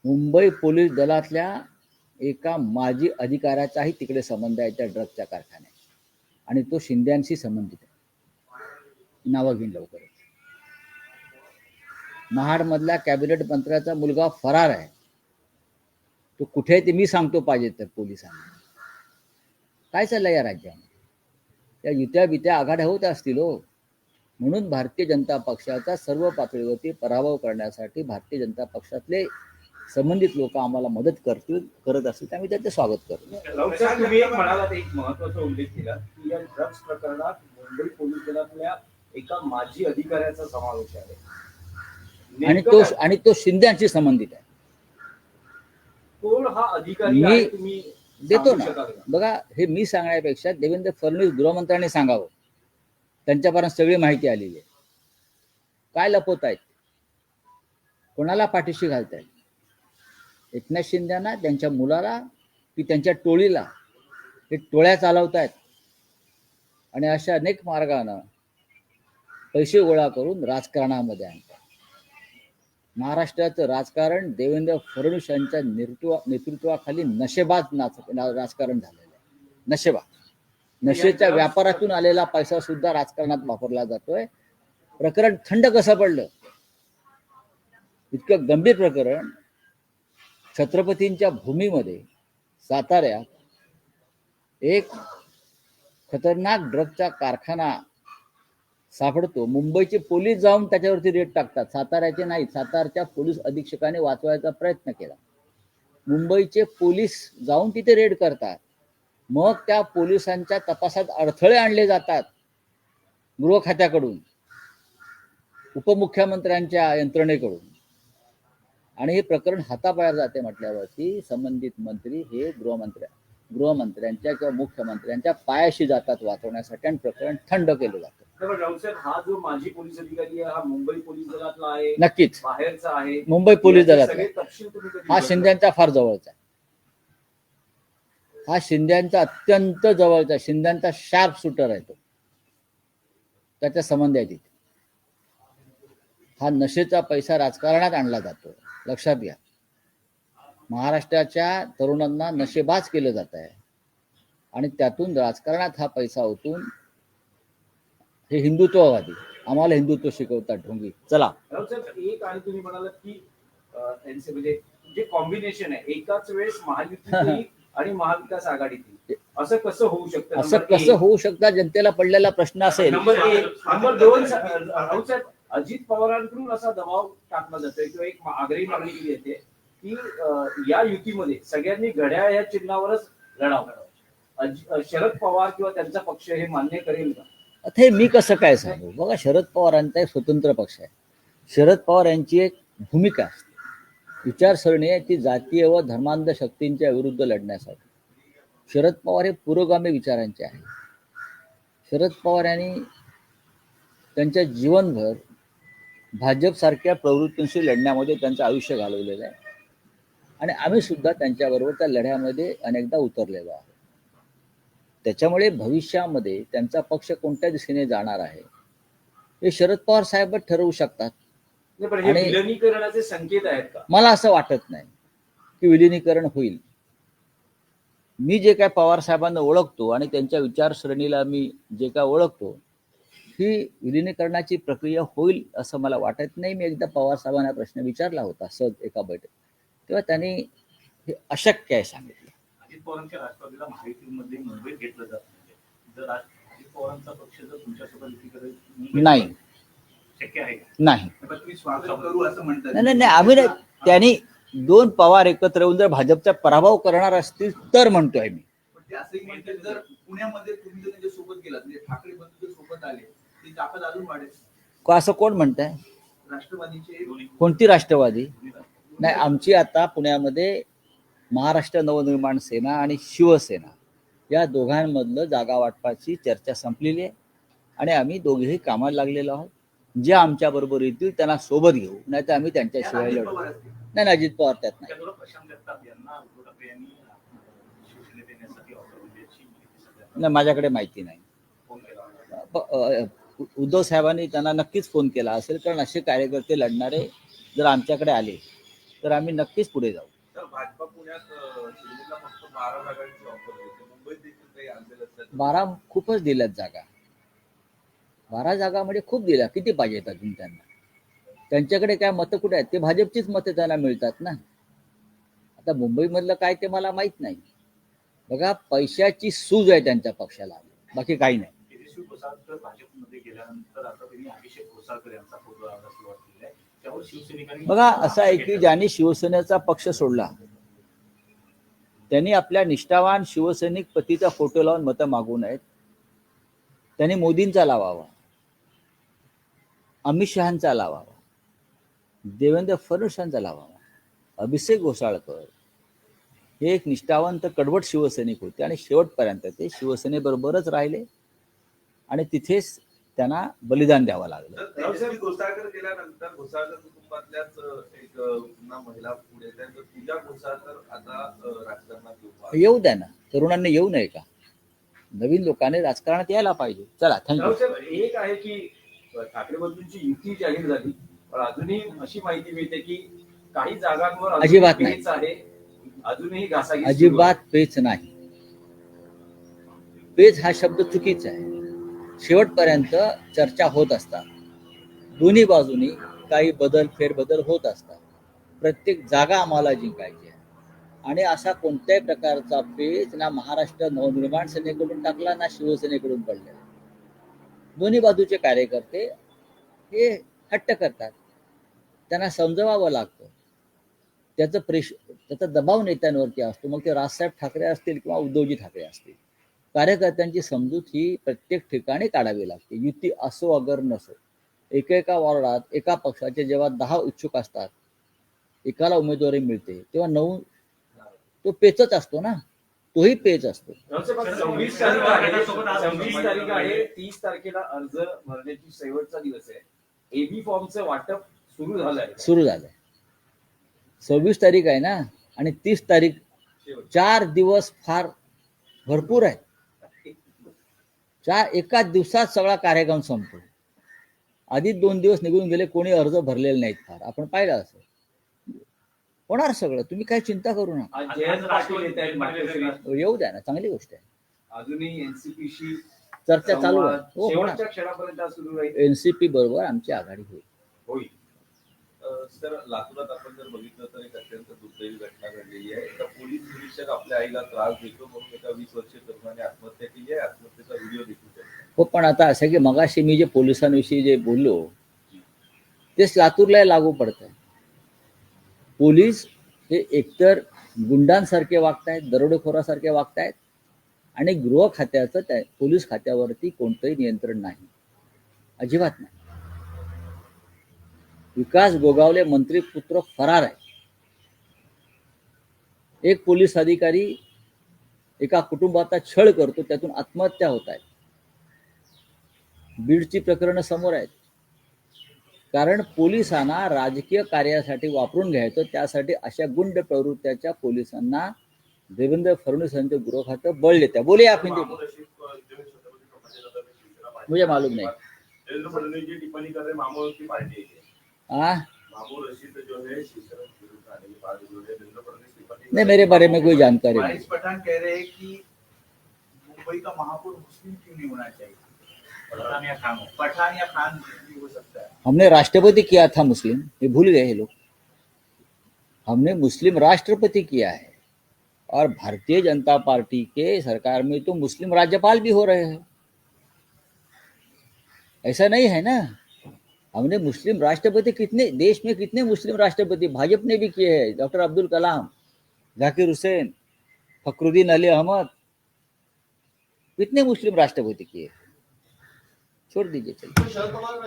Mumbai police दलातल्या एका माजी अधिकाऱ्याचाही तिकडे संबंध आहे त्या ड्रगच्या कारखान्यात, आणि तो शिंद्यांशी संबंधित आहे. नावं घेईन लवकरच. महाडमधल्या कॅबिनेट मंत्र्याचा मुलगा फरार आहे. तो कुठे आहे ते मी सांगतो पाहिजे तर पोलिसांना. काय चाललंय या राज्यामध्ये? त्या युत्या बित्या आघाड्या होत असतील हो. म्हणून भारतीय जनता पक्षाचा सर्व पातळीवरती पराभव करण्यासाठी भारतीय जनता पक्षातले संबंधित लोक आम्हाला मदत करत असतील तर आम्ही त्याचं स्वागत करतो. राऊत साहेब, तुम्ही एक म्हणालात, एक महत्त्वाचा उल्लेख केला की या ड्रग्ज प्रकरणात मुंबई पोलीस दलातल्या एका माजी अधिकाऱ्याचा समावेश आहे आणि तो शिंद्यांशी संबंधित आहे. कोण हा अधिकारी आहे तुम्ही देतो ना. बघा, हे मी सांगण्यापेक्षा देवेंद्र फडणवीस गृहमंत्र्यांनी सांगावं. त्यांच्यापर्यंत सगळी माहिती आलेली आहे. काय लपवत आहेत, कोणाला पाठीशी घालतायत? एकनाथ शिंदेना, त्यांच्या मुलाला की त्यांच्या टोळीला? हे टोळ्या चालवतायत आणि अशा अनेक मार्गानं पैसे गोळा करून राजकारणामध्ये आणतात. महाराष्ट्राचं राजकारण देवेंद्र फडणवीस यांच्या नेतृत्वाखाली नशेबाज राजकारण झालेलं आहे. नशेबाज, नशेच्या व्यापारातून आलेला पैसा सुद्धा राजकारणात वापरला जातोय. प्रकरण थंड कसं पडलं? इतकं गंभीर प्रकरण. छत्रपतींच्या भूमीमध्ये साताऱ्यात एक खतरनाक ड्रगचा कारखाना सापडतो. मुंबईचे पोलीस जाऊन त्याच्यावरती रेड टाकतात. साताऱ्याचे नाही, सातारच्या पोलीस अधीक्षकाने वाचवायचा प्रयत्न केला. मुंबईचे पोलीस जाऊन तिथे रेड करतात. मग त्या पोलिसांच्या तपासात अडथळे आणले जातात गृह खात्याकडून, उपमुख्यमंत्र्यांच्या यंत्रणेकडून, आणि हे प्रकरण हाताबाहेर जाते म्हटल्यावरती संबंधित मंत्री हे गृहमंत्र्यांच्या किंवा मुख्यमंत्र्यांच्या पायाशी जातात वाचवण्यासाठी, आणि प्रकरण थंड केलं जातं. हा जो माजी पोलीस अधिकारी आहे, हा मुंबई पोलीस दलातला आहे? नक्कीच बाहेरचा आहे. मुंबई पोलीस दलातला. हा शिंद्यांचा फार जवळचा आहे. हा शिंद्यांचा अत्यंत जवळचा, शिंद्यांचा शार्प शूटर आहे तो. त्याचा संबंध आहे तिथे. हा नशेचा पैसा राजकारणात आणला जातो, लक्षात घ्या. महाराष्ट्राच्या तरुणांना नशेबाज केलं जात आहे आणि त्यातून राजकारणात हा पैसा ओतून हे हिंदुत्ववादी आम्हाला हिंदुत्व शिकवतात ढोंगी. चला, एक आणि तुम्ही म्हणालात की म्हणजे जे कॉम्बिनेशन आहे एकाच वेळेस महायुती आणि महाविकास आघाडीतील, असं कसं होऊ शकतं? असं कसं होऊ शकतं? जनतेला पडलेला प्रश्न असेल. नंबर 2, राऊत साहेब, अजित पवारांकडून असा दबाव टाकला जातोय किंवा एक आग्रही मागणी केली येते की या युतीमध्ये सगळ्यांनी घड्याळ या चिन्हावरच लढावं. शरद पवार किंवा त्यांचा पक्ष हे मान्य करेल का? आता हे मी कसं काय सांगू? बघा, शरद पवारांचा एक स्वतंत्र पक्ष आहे. शरद पवार यांची एक भूमिका असते, विचारसरणी आहे ती जातीय व धर्मांध शक्तींच्या विरुद्ध लढण्यासाठी. शरद पवार हे पुरोगामी विचारांचे आहे. शरद पवार यांनी त्यांच्या जीवनभर भाजपसारख्या प्रवृत्तींशी लढण्यामध्ये त्यांचं आयुष्य घालवलेलं आहे, आणि आम्ही सुद्धा त्यांच्याबरोबर त्या लढ्यामध्ये अनेकदा उतरलेलो आहोत. त्याच्यामुळे भविष्यामध्ये त्यांचा पक्ष कोणत्या दिशेने जाणार आहे हे शरद पवार साहेब ठरवू शकतात. आणि विलिनीकरणाचे संकेत आहेत का? मला असं वाटत नाही की विलिनीकरण होईल. मी जे काय पवार साहेबांना ओळखतो आणि त्यांच्या विचारसरणीला मी जे काय ओळखतो, ही विलिनीकरणाची प्रक्रिया होईल असं मला वाटत नाही. मी एकदा पवार साहेबांना प्रश्न विचारला होता सहज एका बैठकीत, तेव्हा त्यांनी हे अशक्य आहे सांगितलं. अजित पवारांच्या राष्ट्रवादीला महायुतीमध्ये मुंबईत घेतलं जात नाही. जर अजित पवारांचा पक्ष जर तुमच्यासोबत युती करेल, नाही शक्य आहे? नाही. आम्ही नाही. त्यांनी 2 पवार एकत्र येऊन जर भाजपचा पराभव करणार असतील तर म्हणतोय मी. जर पुण्यामध्ये तुम्ही त्यांच्या सोबत गेलात, म्हणजे ठाकरे बंधू सोबत आले, ती ताकद अजून वाढेल का असं कोण म्हणताय? राष्ट्रवादीचे. कोणती राष्ट्रवादी? नाही, आमची आता पुण्यामध्ये महाराष्ट्र नवनिर्माण सेना आणि शिवसेना या दोघांमधलं जागा वाटपाची चर्चा संपलेली आहे, आणि आम्ही दोघेही कामाला लागलेलो आहोत. जे आमच्या बरोबर येतील त्यांना सोबत घेऊ, नाही तर आम्ही त्यांच्याशिवाय लढू. नाही, अजित पवार त्यात नाही. नाही, माझ्याकडे माहिती नाही. उद्धव साहेबांनी त्यांना नक्कीच फोन केला असेल, कारण असे कार्यकर्ते लढणारे जर आमच्याकडे आले तर आम्ही नक्कीच पुढे जाऊ. तर भाजपा पुण्यात शिवसेनेला फक्त 12 जागांची ऑफर देते. मुंबईत देखील काही आणलेलं असतात. 12 खूपच दिल्यात जागा. 12 जागामध्ये खूप दिल्या. किती पाहिजेत अजून त्यांना? त्यांच्याकडे काय मतं कुठे आहेत? ते भाजपचीच मतं त्यांना मिळतात ना. आता मुंबईमधलं काय ते मला माहित नाही. बघा, पैशाची सूज आहे त्यांच्या पक्षाला, बाकी काही नाही. तेजस्वी घोसाळकर भाजपमध्ये गेल्यानंतर आता त्यांनी अभिषेक घोसाळकर यांचा फोटो लावायला सुरुवात केली आहे. त्यावर शिवसैनिकांनी बघा, असं आहे की ज्यांनी शिवसेनेचा पक्ष सोडला त्यांनी आपल्या निष्ठावान शिवसैनिक पतीचा फोटो लावून मतं मागू नयेत. त्यांनी मोदींचा लावावा, अमित शहांचा लावावा, देवेंद्र फडणवीसांचा लावावा. अभिषेक घोसाळकर हे एक निष्ठावंत कडवट शिवसैनिक होते आणि शेवटपर्यंत ते शिवसेनेबरोबरच राहिले आणि तिथेच त्यांना बलिदान द्यावं लागलं. तर तेजस्वी घोसाळकर गेल्यानंतर घोसाळकर कुटुंबातल्याच एक पुन्हा महिला पुढे येतात. तर पूजा घोसाळकर आता राजकारणात येऊ द्या ना, तरुणांनी येऊ नये का? नवीन लोकांनी राजकारणात यायला पाहिजे. चला, थँक्यू. राव साहेब, एक आहे की ठाकरे बंधूंची युती जाहीर झाली, पण अजूनही अशी माहिती मिळते की काही जागांवर अजूनही अजिबात नाही. पेच आहे, अजूनही घासाघीस सुरू आहे. अजिबात पेच नाही. पेच हा शब्द चुकीचा आहे. शेवटपर्यंत चर्चा होत असतात. दोन्ही बाजूनी काही बदल फेरबदल होत असतात. प्रत्येक जागा आम्हाला जिंकायची आहे आणि असा कोणत्याही प्रकारचा पेच ना महाराष्ट्र नवनिर्माण सेनेकडून टाकला ना शिवसेनेकडून पडलेला. दोन्ही बाजूचे कार्यकर्ते हे हट्ट करतात, त्यांना समजवावं लागतं. त्याचा दबाव नेत्यांवरती असतो, मग ते राजसाहेब ठाकरे असतील किंवा उद्धवजी ठाकरे असतील. कार्यकर्त्यांची समजूत ही प्रत्येक ठिकाणी काढावी लागते. युती असो अगर नसो, एकेका वॉर्डात एका पक्षाचे जेव्हा 10 इच्छुक असतात, एकाला उमेदवारी मिळते, तेव्हा 9 तो पेचच असतो ना, तोही पेच असतो. राव साहेब, आज 26 तारीख आहे, 26 तारीख आहे, 30 तारखेला अर्ज भरण्याची शेवटचा दिवस आहे. एबी फॉर्मचं वाटप सुरू झालंय. सुरू झालंय. 26 तारीख आहे ना, आणि 30 तारीख, 4 दिवस फार भरपूर आहे. एका दिवसात सगळा कार्यक्रम संपतो. आधीच 2 दिवस निघून गेले, कोणी अर्ज भरलेले नाहीत. फार आपण पाहिलं असं होणार सगळं. तुम्ही काही चिंता करू नका. आज जयंत पाटील येत आहेत मातोश्री. येऊ द्या ना, चांगली गोष्ट आहे. अजूनही एनसीपीशी चर्चा चालू आहे. हो, होणार. शेवटच्या क्षणापर्यंत सुरू राहील. एनसीपी बरोबर आमची आघाडी होईल. होईल. सर, लातूरात आपण जर बघितलं तर एक अत्यंत दुर्दैवी घटना घडलेली आहे. एका पोलीस निरीक्षक आपल्या आईला त्रास देतो म्हणून एका 20 वर्षीय तरुणाने आत्महत्या केली आहे. आत्महत्येचा व्हिडिओ देखील आहे. हो, पण आता असं की मगाशी मी जे पोलिसांविषयी जे बोललो तेच लातूरला लागू पडत आहे. पोलीस हे एकतर गुंडांसारखे वागतायत, दरोडेखोरासारखे वागतायत आणि गृह खात्याचं त्या पोलीस खात्यावरती कोणतंही नियंत्रण नाही, अजिबात नाही. विकास गोगावले मंत्री पुत्र फरार आहे. एक पोलीस अधिकारी एका कुटुंबाचा छळ करतो, त्यातून आत्महत्या होत आहेत. बीडची प्रकरणं समोर आहेत. कारण पोलिसांना राजकीय कार्यासाठी वापरून घ्यायचं, त्यासाठी अशा गुंड प्रवृत्त्याच्या पोलिसांना देवेंद्र फडणवीस यांचे गृह खातं बळ देत्या. बोले आप हिंदी में. मुझे मालूम नहीं. देवेंद्र फडणवीस जी टिप्पणी कर रहे मामूल की पार्टी है। हाँ, मामूल रशीद जो है शिवसेना के विरुद्ध आने के बाद जो है देवेंद्र फडणवीस टिप्पणी नहीं, मेरे बारे में कोई जानकारी नहीं. वारिस पठान कह रहे हैं कि मुंबई का महापौर मुस्लिम क्यों नहीं होना चाहिए? पठान या खान हो. पठान या खान भी हो सकता है. हमने राष्ट्रपति किया था मुस्लिम, ये भूल गए ये लोग. हमने मुस्लिम राष्ट्रपति किया है और भारतीय जनता पार्टी के सरकार में तो मुस्लिम राज्यपाल भी हो रहे हैं. ऐसा नहीं है ना. हमने मुस्लिम राष्ट्रपति कितने देश में, कितने मुस्लिम राष्ट्रपति भाजपा ने भी किए हैं. डॉक्टर अब्दुल कलाम, जाकिर हुसैन, फखरुद्दीन अली अहमद, कितने मुस्लिम राष्ट्रपति किए. छोड़ दीजिए, चलिए. शरद पवार